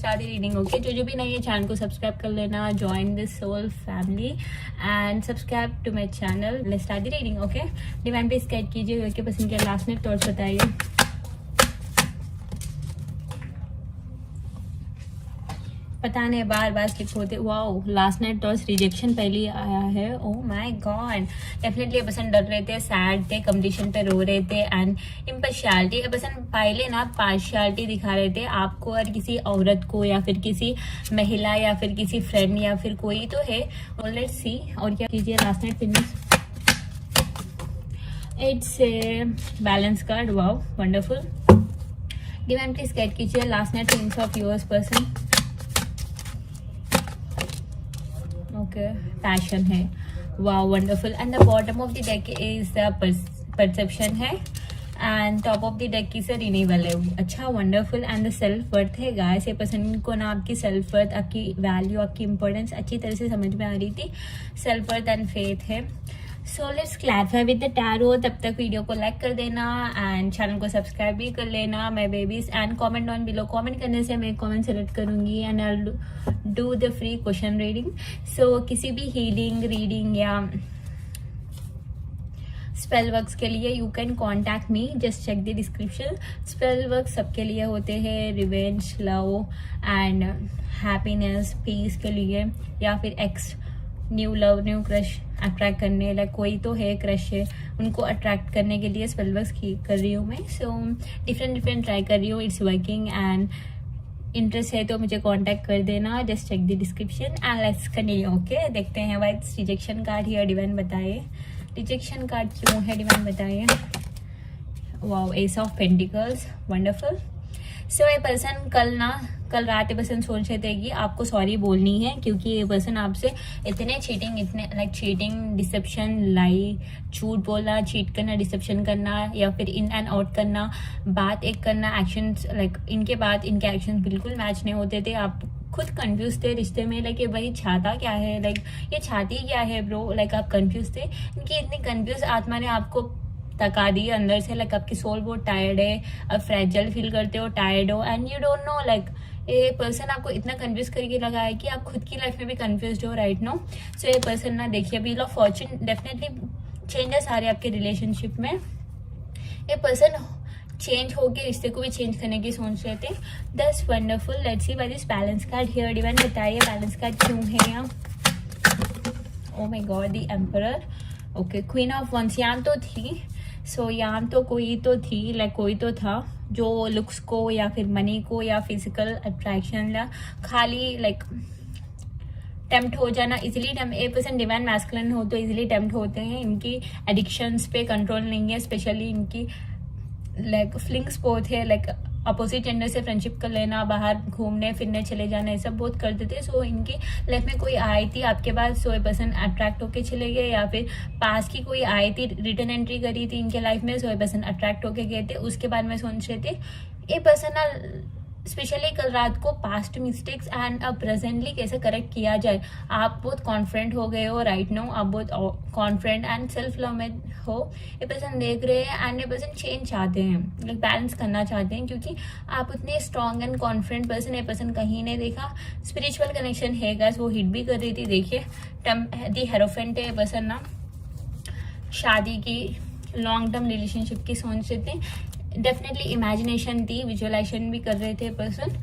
Start the reading. Okay, जो भी नहीं है चैनल को सब्सक्राइब कर लेना, join this soul family and subscribe to my channel. Let's start the reading. Okay, divine पे स्केच कीजिए, ओके, पसंद के लास्ट में थॉट्स बताइए। पता नहीं बार बार स्किप होते। Wow, last night toss rejection पहले आया है। ओह माय गॉड, डेफिनेटली पसंद डर रहे थे, सैड थे, कंपटीशन पे रो रहे थे एंड इम्पार्शियलिटी पसंद पहले ना पार्शियलिटी दिखा रहे थे आपको और किसी औरत को या फिर किसी महिला या फिर किसी फ्रेंड या फिर कोई तो है। और लेट्स सी और क्या कीजिए last night finish. It's a balance card. Wow, wonderful. Divine please guide कीजिए last night feelings of yours person. Okay, passion है। Wow, wonderful. And the bottom of the deck is the perception है and top of the deck is renewal है। अच्छा, wonderful. And the self worth है guys. ये person को ना आपकी self worth, आपकी वैल्यू, आपकी इंपॉर्टेंस अच्छी तरह से समझ में आ रही थी। सेल्फ वर्थ एंड फेथ है। So let's clarify with the tarot. तब तक वीडियो को लाइक कर देना एंड चैनल को सब्सक्राइब भी कर लेना my babies and comment on below. Comment करने से मैं कमेंट सेलेक्ट करूंगी and I will do the free question reading. So किसी भी हीलिंग, रीडिंग या स्पेल वर्क्स के लिए you can contact me, just check the description. Spell work सबके लिए होते हैं, revenge, love and happiness, peace के लिए, या फिर ex, new love, new crush attract करने, लाइक कोई तो है क्रश है, उनको अट्रैक्ट करने के लिए स्पेल वर्क्स कर रही हूँ मैं। सो डिफरेंट ट्राई कर रही हूँ, इट्स वर्किंग एंड इंटरेस्ट है तो मुझे कांटेक्ट कर देना, just check the description and let's continue. Okay, देखते हैं why rejection card here. Divine बताइए रिजेक्शन कार्ड क्यों है, डिवाइन बताइए। Wow, ace of pentacles, wonderful. So ये पर्सन कल रात ये पर्सन सोच रहे थे कि आपको सॉरी बोलनी है, क्योंकि ये पर्सन आपसे इतने चीटिंग, डिसेप्शन, लाई, झूठ बोलना, चीट करना, डिसेप्शन करना या फिर इन एंड आउट करना, बात एक करना, एक्शंस लाइक इनके बात इनके एक्शंस बिल्कुल मैच नहीं होते थे। आप खुद कंफ्यूज थे रिश्ते में, लाइक ये भाई चाहता क्या है, लाइक ये चाहती क्या है ब्रो, लाइक आप कंफ्यूज थे। इनकी इतनी कंफ्यूज आत्मा ने आपको थका दी अंदर से, लाइक आपकी सोल बहुत टायर्ड है, आप फ्रेजाइल फील करते हो, टायर्ड हो and you don't know, like ये पर्सन आपको इतना कंफ्यूज करके लगा है कि आप खुद की लाइफ में भी कंफ्यूज हो राइट नो। सो ये पर्सन ना देखिए, wheel of fortune definitely changes आ रहे हैं आपके रिलेशनशिप में। ये पर्सन चेंज होके रिश्ते को भी चेंज करने की सोच रहे थे। That's wonderful. Let's see why this balance card here. Divine बताइए बैलेंस कार्ड क्यों है यहाँ। Oh my god, the emperor. Okay, queen of wands यहाँ तो थी। सो यहाँ तो कोई तो थी, लाइक कोई तो था जो लुक्स को या फिर मनी को या फिजिकल अट्रैक्शन या खाली लाइक टेम्प्ट हो जाना easily. A person divine masculine हो तो इजिली टेम्प्ट होते हैं। इनकी एडिक्शंस पे कंट्रोल नहीं है, स्पेशली इनकी लाइक फ्लिंग्स बहुत है, लाइक अपोजिट जेंडर से फ्रेंडशिप कर लेना, बाहर घूमने फिरने चले जाना, ये सब बहुत करते थे। सो इनकी लाइफ में कोई आई थी आपके पास, सो ये पर्सन अट्रैक्ट होके चले गए, या फिर पास की कोई आई थी, रिटर्न एंट्री करी थी इनके लाइफ में, सो ये पर्सन अट्रैक्ट होके गए थे। उसके बाद में सोच रहे थे ये पर्सन ना स्पेशली कल रात को पास्ट मिस्टेक्स एंड अब प्रेजेंटली कैसे करेक्ट किया जाए। आप बहुत कॉन्फिडेंट हो गए हो राइट नो, आप बहुत कॉन्फिडेंट एंड सेल्फ लव में हो। ये पर्सन देख रहे हैं एंड ये पर्सन चेंज चाहते हैं, लाइक बैलेंस करना चाहते हैं, क्योंकि आप उतने स्ट्रॉन्ग एंड कॉन्फिडेंट पर्सन ये पर्सन कहीं नहीं देखा। स्पिरिचुअल कनेक्शन है गाइस, वो हिट भी कर रही थी। देखिए दी हेरोफेंट है ये पर्सन ना, शादी की लॉन्ग टर्म रिलेशनशिप की सोच रहे थे। डेफिनेटली इमेजिनेशन थी, विजुअलाइजेशन भी कर रहे थे person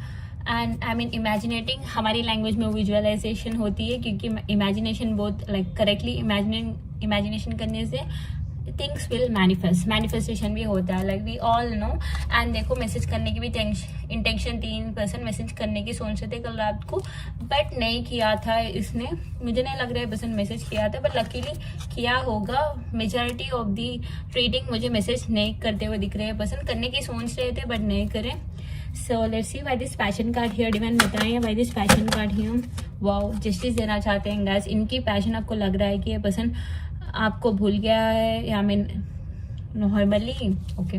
and I mean imaginating, हमारी लैंग्वेज में विजुअलाइजेशन होती है, क्योंकि इमेजिनेशन बहुत लाइक करेक्टली इमेजिनेशन करने से थिंग्स विल मैनिफेस्टेशन भी होता है, like we all know. And देखो मैसेज करने की भी इंटेंशन 3% मैसेज करने की सोच रहे थे कल रात को, बट नहीं किया था इसने। मुझे नहीं लग रहा है पर्सन मैसेज किया था, बट लकीली किया होगा। मेजॉरिटी ऑफ दी रीडिंग मुझे मैसेज नहीं करते हुए दिख रहे हैं पर्सन, करने की सोच रहे थे बट नहीं करें। So let's see why this passion card here. Divine बताएं why this passion card here. Wow, justice देना चाहते हैं गाइस। इनकी पैशन आपको लग रहा है कि ये पर्सन आपको भूल गया है, या मीन नॉर्मली ओके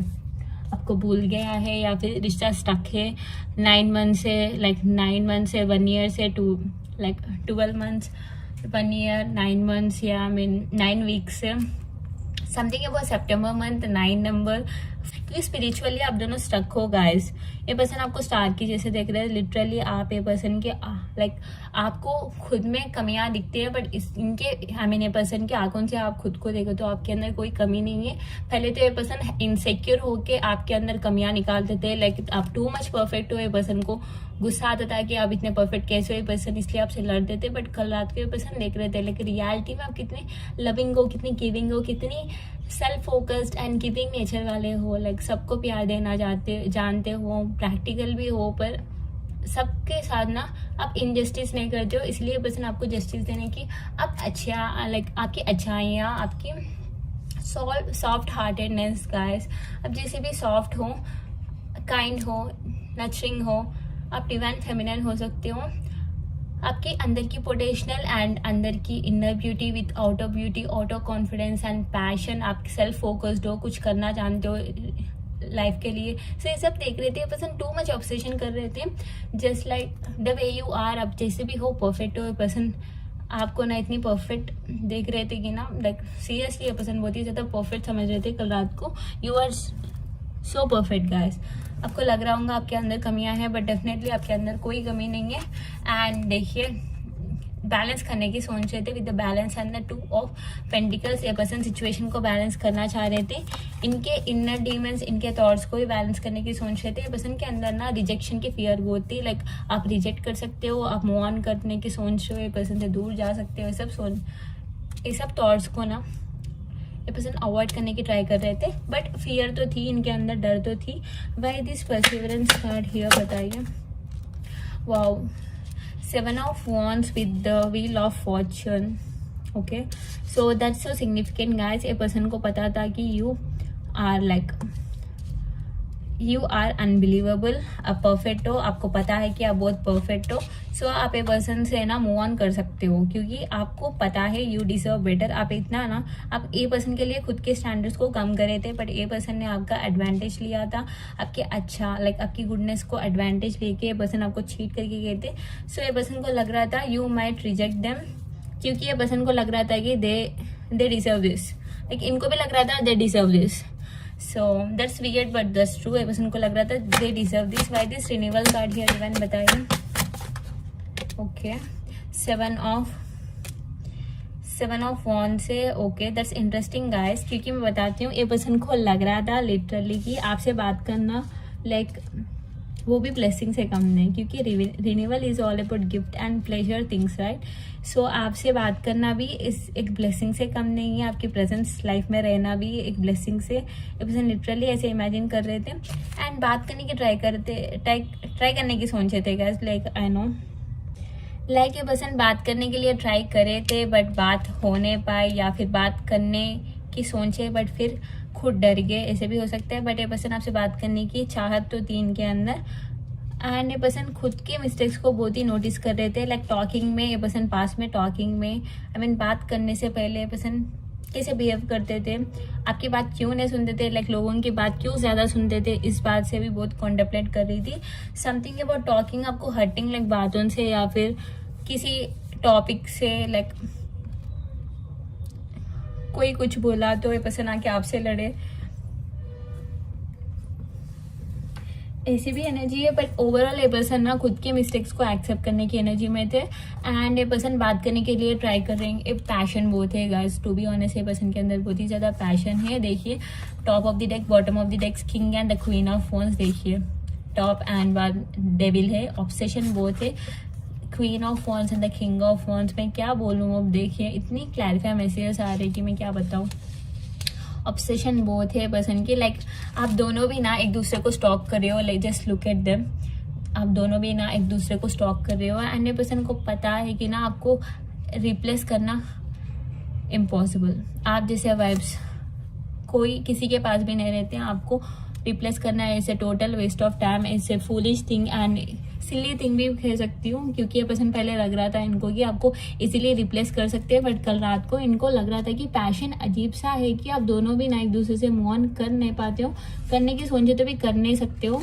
आपको भूल गया है, या फिर रिश्ता स्टक है 9 मंथ से, लाइक 9 मंथ से 1 ईयर से 12 मंथ्स, 1 ईयर 9 मंथ्स, या मीन 9 वीक्स से समथिंग। वो सितंबर मंथ 9 नंबर क्योंकि स्पिरिचुअली आप दोनों स्टक हो गाइस। ये पर्सन आपको स्टार की जैसे देख रहे हैं, लिटरली आप ये पर्सन के लाइक आपको खुद में कमियां दिखती है, बट इनके आई मीन ये पर्सन के आंखों से आप खुद को देखो तो आपके अंदर कोई कमी नहीं है। पहले तो ये पर्सन इनसिक्योर होके आपके अंदर कमियां निकाल देते हैं, लाइक आप टू मच परफेक्ट हो। ये पर्सन को गुस्सा आता था कि आप इतने परफेक्ट कैसे हो, ये पर्सन इसलिए आपसे लड़ देते, बट कल रात को ये पर्सन देख रहे थे, लेकिन रियलिटी में आप कितने लविंग हो, कितनी गिविंग हो, कितनी self focused and giving nature वाले हो, लाइक सबको प्यार देना जानते हो, प्रैक्टिकल भी हो, पर सबके साथ ना आप इनजस्टिस नहीं करते हो। इसलिए पर्सन आपको जस्टिस देने की आप अच्छा लाइक आपकी अच्छाइयाँ, आपकी सॉफ्ट हार्टेडनेस गाइस, आप जैसे भी सॉफ्ट हो, काइंड हो, नर्चरिंग हो, आप डिवाइन फेमिनिन हो सकते हो। आपके अंदर की पोटेंशियल एंड अंदर की inner beauty with outer beauty, outer confidence and passion, आप सेल्फ फोकस्ड हो, कुछ करना जानते हो लाइफ के लिए। सो ये सब देख रहे थे पर्सन, टू मच ऑब्सेशन कर रहे थे, just like the way you are. आप जैसे भी हो परफेक्ट हो। पर्सन आपको ना इतनी परफेक्ट देख रहे थे कि ना लाइक सीरियसली ये पर्सन बहुत ही ज्यादा परफेक्ट समझ रहे थे कल रात को। You are so perfect guys. आपको लग रहा होगा आपके अंदर कमियां हैं, बट डेफिनेटली आपके अंदर कोई कमी नहीं है। एंड देखिए बैलेंस करने की सोच रहे थे with the balance and the 2 of pentacles. ये पर्सन सिचुएशन को बैलेंस करना चाह रहे थे, इनके इनर डीमंस, इनके थॉट्स को भी बैलेंस करने की सोच रहे थे। ये पर्सन के अंदर ना रिजेक्शन की फियर बहुत थी, लाइक आप रिजेक्ट कर सकते हो, आप मूव ऑन करने की सोच रहे हो, ये पर्सन से दूर जा सकते हो। ये सब थॉट्स को ना ये पर्सन अवॉइड करने की ट्राई कर रहे थे, बट फियर तो थी इनके अंदर, डर तो थी। Why this perseverance card here बताइए। Wow, 7 of Wands with the Wheel of Fortune. Okay, so that's so significant guys। a person को पता था कि you are unbelievable, आप परफेक्ट हो, आपको पता है कि आप बहुत परफेक्ट हो। सो आप ए पर्सन से ना मूव ऑन कर सकते हो, क्योंकि आपको पता है यू डिजर्व बेटर। आप इतना ना आप ए पर्सन के लिए खुद के स्टैंडर्ड्स को कम करे थे, बट ए पर्सन ने आपका एडवांटेज लिया था, आपके अच्छा लाइक आपकी गुडनेस को एडवांटेज लेके ए पर्सन आपको चीट करके गए थे। सो ए पर्सन को लग रहा था यू माइट रिजेक्ट देम, क्योंकि ए पर्सन को लग रहा था कि दे डिजर्व दिस, लाइक इनको भी लग रहा था they deserve this. So that's weird but that's true। A person को लग रहा था they deserve this। Why this renewal card here divine बताइए। ओके, 7 of Wands से ओके, दैट्स इंटरेस्टिंग गाइस, क्योंकि मैं बताती हूँ ए पर्सन को लग रहा था लिटरली कि आपसे बात करना लाइक वो भी ब्लेसिंग से कम नहीं, क्योंकि renewal is all about gift and pleasure things right. So आपसे बात करना भी इस एक ब्लेसिंग से कम नहीं है, आपकी प्रेजेंस लाइफ में रहना भी एक ब्लेसिंग से एक पर्सन लिटरली ऐसे इमेजिन कर रहे थे एंड बात करने की ट्राई करने की सोच रहे थे guys. Like I know like ये पर्सन बात करने के लिए ट्राई करे थे, बट बात हो नहीं पाई, या फिर बात करने की सोचे बट फिर खुद डर गए, ऐसे भी हो सकता है। बट ये पर्सन आपसे बात करने की चाहत तो थी इनके अंदर, एंड ये पर्सन खुद के मिस्टेक्स को बहुत ही नोटिस कर रहे थे। लाइक टॉकिंग में ये पर्सन पास में टॉकिंग में आई मीन बात करने से पहले ये पर्सन कैसे बिहेव करते थे, आपकी बात क्यों नहीं सुनते थे, लाइक लोगों की बात क्यों ज्यादा सुनते थे, इस बात से भी बहुत कॉन्टेम्पलेट कर रही थी। समथिंग अबाउट टॉकिंग आपको हर्टिंग लाइक बातों से या फिर किसी टॉपिक से, लाइक कोई कुछ बोला तो ये पर्सन आके आपसे लड़े, ऐसी भी एनर्जी है। बट ओवरऑल ये पर्सन ना खुद के मिस्टेक्स को एक्सेप्ट करने की एनर्जी में थे, एंड ये पर्सन बात करने के लिए ट्राई कर रहे हैं। एक पैशन बहुत है गाइस, टू बी ऑनेस्ट ये पर्सन के अंदर बहुत ही ज्यादा पैशन है। देखिए top of the deck, bottom of the deck, king and the queen of wands. देखिए टॉप एंड बाद डेविल है, ऑब्सेशन बहुत है, queen of wands and the king of wands. मैं क्या बोलूँ अब, देखिए इतनी क्लैरिफाई मैसेजेस आ रही कि मैं क्या बताऊँ। ऑब्सेशन बहुत है पर्सन की, लाइक आप दोनों भी ना एक दूसरे को स्टॉक कर रहे हो, like just look at them, आप दोनों भी ना एक दूसरे को स्टॉक कर रहे हो, एंड ये पर्सन को पता है कि ना आपको रिप्लेस करना इम्पॉसिबल। आप जैसे वाइब्स कोई किसी के पास भी नहीं रहते हैं, आपको रिप्लेस करना है, इसे टोटल वेस्ट ऑफ टाइम, इसे foolish thing and silly thing भी कह सकती हूँ, क्योंकि ये पर्सन पहले लग रहा था इनको कि आपको इजीली रिप्लेस कर सकते हैं, बट कल रात को इनको लग रहा था कि पैशन अजीब सा है कि आप दोनों भी ना एक दूसरे से मूव ऑन कर नहीं पाते हो, करने की सोचे तो भी कर नहीं सकते हो।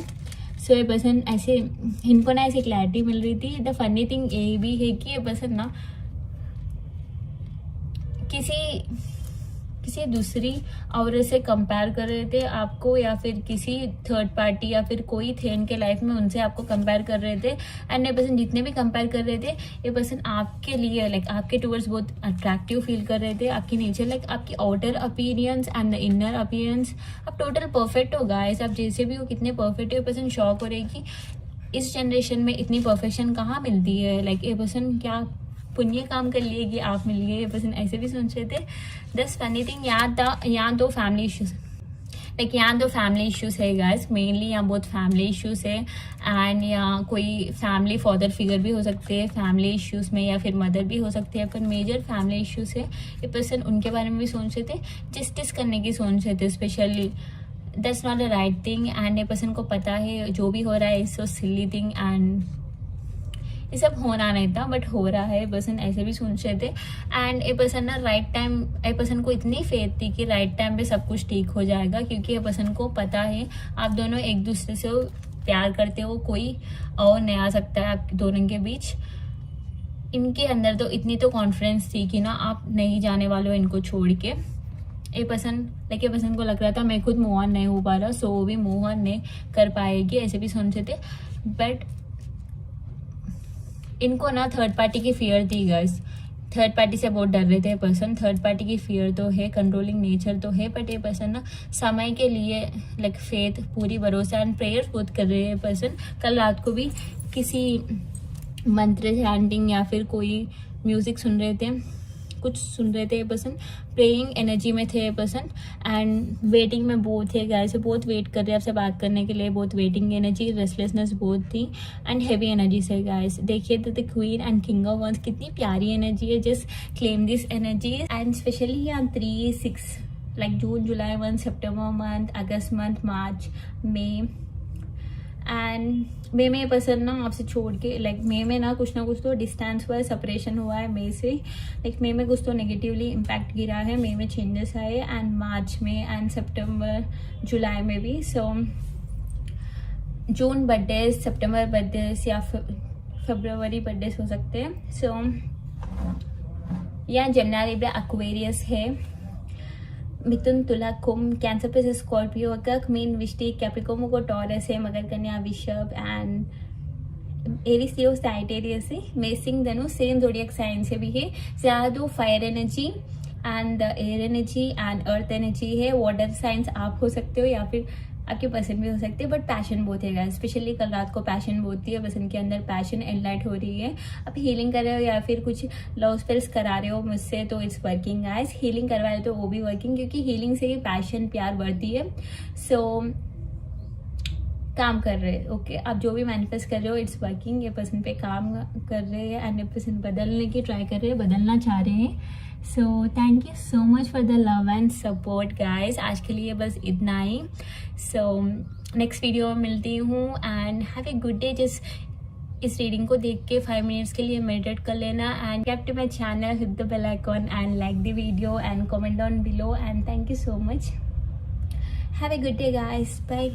सो ये पर्सन ऐसे इनको ना ऐसी क्लैरिटी मिल रही थी। द फनी थिंग ये भी है कि ये पर्सन ना किसी किसी दूसरी औरत से कंपेयर कर रहे थे आपको, या फिर किसी थर्ड पार्टी या फिर कोई थे इनके लाइफ में, उनसे आपको कंपेयर कर रहे थे। एंड ये पर्सन जितने भी कंपेयर कर रहे थे, ये पर्सन आपके लिए लाइक आपके टूवर्ड्स बहुत अट्रैक्टिव फील कर रहे थे। आपकी नेचर लाइक आपकी outer appearance and the inner appearance, आप टोटल परफेक्ट हो गाइस। आप जैसे भी हो, कितने परफेक्ट हो। ये पर्सन शॉक हो रही है कि इस जनरेशन में इतनी परफेक्शन कहाँ मिलती है। लाइक ये पर्सन क्या पुण्य काम कर लिए कि आप मिल गए। ये पर्सन ऐसे भी सोच रहे थे। दस फनी थिंग, यहाँ दो फैमिली इश्यूज, लाइक यहाँ दो फैमिली इश्यूज है गाइस। मेनली यहाँ बहुत फैमिली इश्यूज है। एंड यहाँ कोई फैमिली फादर फिगर भी हो सकते हैं फैमिली इश्यूज में, या फिर मदर भी हो सकते हैं, पर मेजर फैमिली इश्यूज है। ये पर्सन उनके बारे में भी सोच रहे थे, जस्टिस करने की सोच रहे थे specially. That's not a right thing. And ये पर्सन को पता है जो भी हो रहा है it's so silly thing, and ये सब होना नहीं था बट हो रहा है। पर्सन ऐसे भी सोच रहे थे। एंड ए पर्सन ना राइट टाइम, ए पर्सन को इतनी फेथ थी कि राइट टाइम पे सब कुछ ठीक हो जाएगा, क्योंकि ये पर्सन को पता है आप दोनों एक दूसरे से प्यार करते हो, कोई और नहीं आ सकता है आप दोनों के बीच। इनके अंदर तो इतनी तो कॉन्फिडेंस थी कि ना आप नहीं जाने वाले हो इनको छोड़ के। ए पर्सन को लग रहा था मैं खुद मूव ऑन नहीं हो पा रहा, सो वो भी मूव ऑन नहीं कर पाएगी, ऐसे भी सोचे थे। बट इनको ना थर्ड पार्टी की फियर थी गाइस। थर्ड पार्टी से बहुत डर रहे थे पर्सन। थर्ड पार्टी की फियर तो है, कंट्रोलिंग नेचर तो है, बट ये पर्सन ना समय के लिए लाइक फेथ, पूरी भरोसा एंड प्रेयर बहुत कर रहे हैं पर्सन। कल रात को भी किसी मंत्र चैंटिंग या फिर कोई म्यूजिक सुन रहे थे, कुछ सुन रहे थे। ये पर्सन प्रेइंग एनर्जी में थे ये पर्सन। एंड वेटिंग में बहुत है गाइस, बहुत वेट कर रहे हैं आपसे बात करने के लिए, बहुत वेटिंग एनर्जी, रेस्टलेसनेस बहुत थी एंड हैवी एनर्जी से गाइस। देखिए the queen and king of wands, कितनी प्यारी एनर्जी है। Just claim this energy and specially यहाँ 3, 6 like June, July month, September month, August month, March, May. And May में person ना आपसे छोड़ के, लाइक मई में ना कुछ तो डिस्टेंस हुआ है, सेपरेशन हुआ है मई से। लाइक मई में कुछ तो नेगेटिवली इम्पैक्ट गिरा है, मई में चेंजेस आए। एंड मार्च में एंड सितंबर, जुलाई में भी। सो जून बर्थडे, सितंबर बर्थडे या फरवरी बर्थडे हो सकते हैं। सो यहाँ जेमिनी, लिब्रा, एक्वेरियस है। मिथुन, तुला, कुंभ, कैंसर पे स्कॉर्पियो, कर्क, मीन, वृश्चिक, कैप्रिकॉर्न को टॉरस है, मकर, कन्या, वृषभ एंड एरीज, लियो, सैजिटेरियस है। मेषिंग, धनु सेम ज़ोडिएक साइन से भी है। ज़्यादा fire energy and air energy and earth energy है। वाटर साइंस आप हो सकते हो या फिर आपके पर्सन भी हो सकते हैं, बट पैशन बहुत है गाइस। स्पेशली कल रात को पैशन बहुत थी, पर्सन के अंदर पैशन एनलाइट हो रही है। आप हीलिंग कर रहे हो या फिर कुछ लव स्पेल्स करा रहे हो मुझसे, तो इट्स वर्किंग गाइस। हीलिंग करवा रहे हो तो वो भी वर्किंग, क्योंकि हीलिंग से ही पैशन, प्यार बढ़ती है। सो काम कर रहे हैं, ओके। आप जो भी मैनिफेस्ट कर रहे हो इट्स वर्किंग। ये पर्सन पे काम कर रहे हैं एंड ये पर्सन बदलने की ट्राई कर रहे हैं, बदलना चाह रहे हैं। So thank you so much for the love and support guys. आज के लिए बस इतना ही। सो नेक्स्ट वीडियो में मिलती हूँ and have a good day. Just इस रीडिंग को देख के 5 मिनट्स के लिए मेडिटेट कर लेना and subscribe to my channel, hit the bell icon and like the video and comment down below and thank you so much. Have a good day guys, bye.